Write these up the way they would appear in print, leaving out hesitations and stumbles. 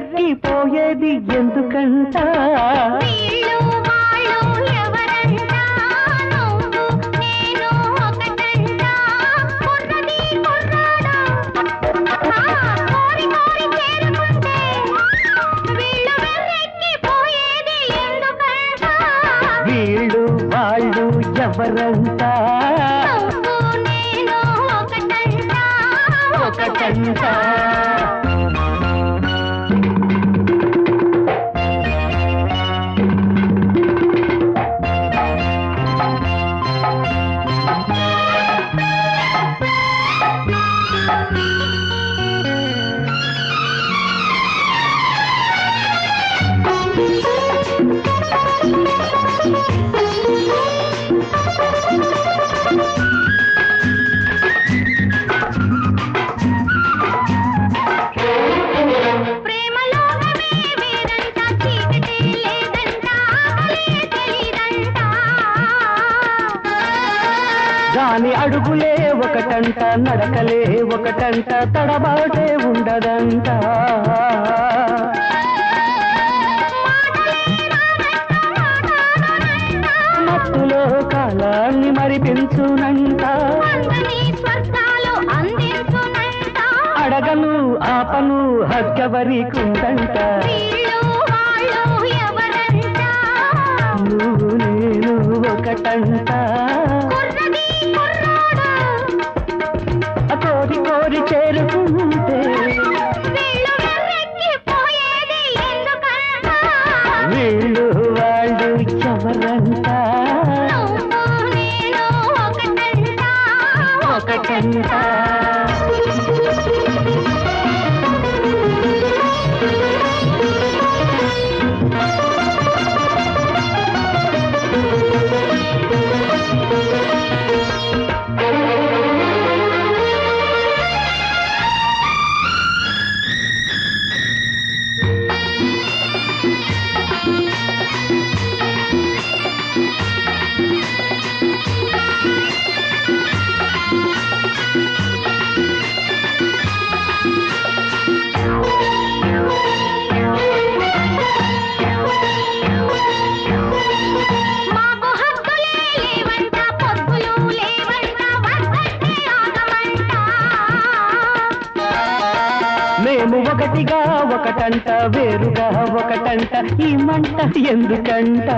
వెర్రెక్కిపోయేది ఎందుకంట వీళ్ళు వాళ్ళు ఎవరంట ఒకటంట దాని అడుగులే ఒకటంట నడకలే ఒకటంట తడబాటే ఉండదంట మత్తులో కాలాన్ని మరిపించునంట అడగను ఆపను హగ్గవరికుందంట నువ్వు నేను ఒకటంట కోరి కోరి చేరుకుంటే వీళ్ళు వాళ్ళు ఎవరంట ఒకటంట మేము ఒకటిగా ఒకటంట వేరుగా ఒకటంట ఈ మంట ఎందుకంట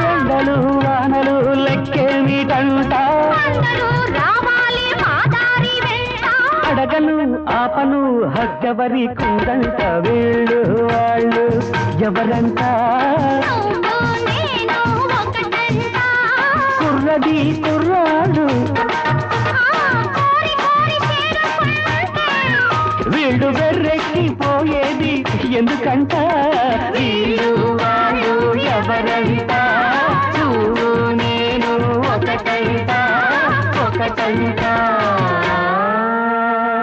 ఎండలు వానలు లెక్కేమిటంట అడగను ఆపను హగ్గవరికుందంట వీళ్ళు వాళ్ళు ఎవరంట కుర్రది కుర్రాడు వీళ్ళు వెర్రెక్కిపోయేది ఎందుకంట వీళ్ళు వాళ్ళు ఎవరంట నువ్వు నేను ఒకటై